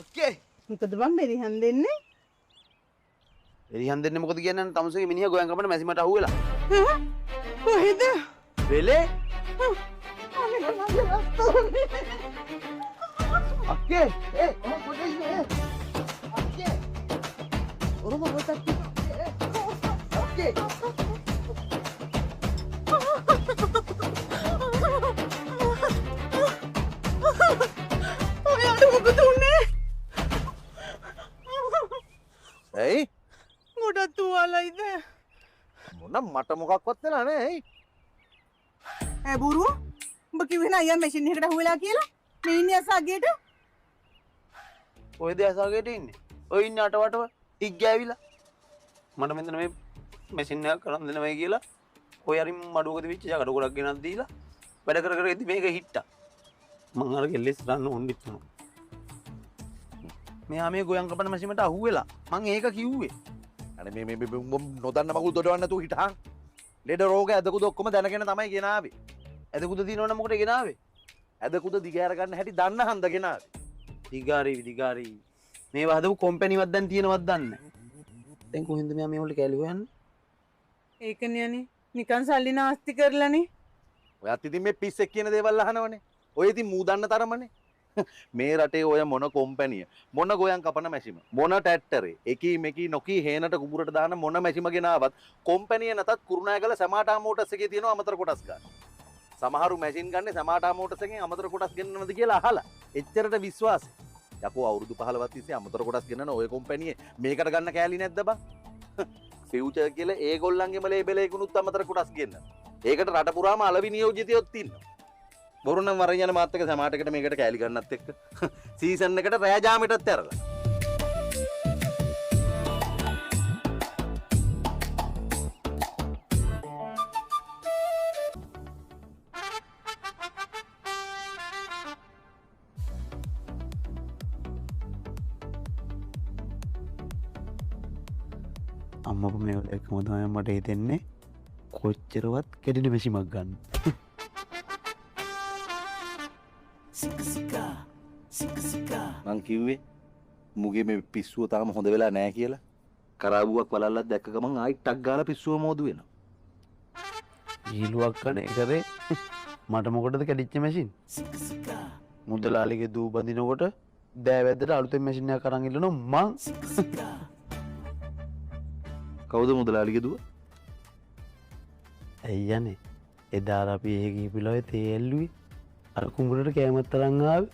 Okay. මොකද බං මෙරිහන් දෙන්නේ? එරිහන් දෙන්නේ මොකද කියන්නේ තමුසේගේ මිනිහා ගෝයන් කපන්න මැසිමට අහුවෙලා. කොහෙද? වෙලේ. අක්කේ ඔම පොඩේ ඉන්නේ. අක්කේ. ඔරම පොතක් අක්කේ. ඔයාට මොකද උනේ? ඇයි? ගොඩක් තුවාලයිද? මොන මට මොකක්වත් වෙලා නැහැ. ඈ බුරු උඹ කිව්වේ නෑ අයියා මැෂින් එකකට අහුවෙලා කියලා. මේ ඉන්නේ අසගේට. ඔය දැසාගේට ඉන්නේ. ඔය ඉන්නේ අටවටව ටික් ගෑවිලා. මට මෙතන මේ මැෂින් එකක් කරන් දෙනවයි කියලා ඔය අරින් මඩුවක තිබිච්ච ජගඩ ගොඩක් ගෙනත් දීලා වැඩ කර කර ඉදි මේක හිට්ටා. මං අර කෙල්ලෙස් ගන්න ඕන ඉන්නවා. මෙයා මේ ගෝයන් කපන මැෂිමට අහුවෙලා. මං ඒක කිව්වේ. අනේ මේ නොදන්න මකුල් දොඩවන්න නැතුව හිටහන්. ලෙඩ රෝග ඇදකුද ඔක්කොම දැනගෙන තමයි ගෙනාවේ. ඇදකුද දිනවනම් මොකටද ගෙනාවේ? ඇදකුද දිගෑර ගන්න හැටි දන්න හන්ද ගෙනාවේ. දිගාරි මේ වහදපු කොම්පැනිවත් දැන් තියෙනවත් දන්නේ නැහැ. දැන් කොහෙන්ද මෙයා මේ වලට කැලි හොයන්නේ? ඒකනේ අනේ නිකන් සල්ලි නාස්ති කරලානේ. ඔයත් ඉතින් මේ පිස්සෙක් කියන දේවල් අහනවනේ. ඔය ඉතින් මූ දන්න තරමනේ. මේ රටේ ඔය මොන කොම්පැනිය මොන ගෝයන් කපන මැෂිම මොන ට්‍රැක්ටරේ එකී මෙකී නොකී හේනට කුඹුරට දාන මොන මැෂිම ගෙනාවත් කොම්පැනිය නැතත් කුරුණෑගල සමාටා මෝටර්ස් එකේ තියෙනවා අමතර කොටස් ගන්න. සමහරු මැෂින් ගන්න සමාටා මෝටර්ස් එකෙන් අමතර කොටස් ගෙන්නනවද කියලා අහලා එච්චරට විශ්වාසයි. යකෝ අවුරුදු 15ක් තිස්සේ අමතර කොටස් ගෙන්නන ඔය කොම්පැනියේ මේකට ගන්න කෑලි නැද්ද බං? ෆියුචර් කියලා ඒගොල්ලන්ගේම ලේබල් එකකුනුත් අමතර කොටස් ගෙන්න. ඒකට රට පුරාම අලවි නියෝජිතයොත් ඉන්නවා. බොරුනම් වරන් යන මාත් එක්ක සමාටකට මේකට කෑලි ගන්නත් එක්ක සීසන් එකට රෑ ජාමෙටත් ඇරලා. අම්මපු මේ වල එකම තමයි මට හිතෙන්නේ කොච්චරවත් කෙඩෙන මැෂිමක් ගන්න. මං කිව්වේ මුගේ මේ පිස්සුව තාම හොඳ වෙලා නැහැ කියලා. කරාබුවක් වලල්ලක් දැක්ක ගමන් ආයි ටක් ගාලා පිස්සුව මෝදු වෙනවා. ඊළුවක් කන එකේ මට මොකටද කැඩිච්ච මැෂින්? මුදලාලිගේ දූ බඳිනකොට දෑවැද්දට අලුතෙන් මැෂින් එකක් අරන් ඉල්ලනවා මං. කවුද මුදලාලිගේ දුව? ඇයි යන්නේ? එදා අපි ඒ ගිහිපිලෝයේ තේ ඇල්ලුවේ. අර කුඹුරට කෑමත් තරන් ආවේ.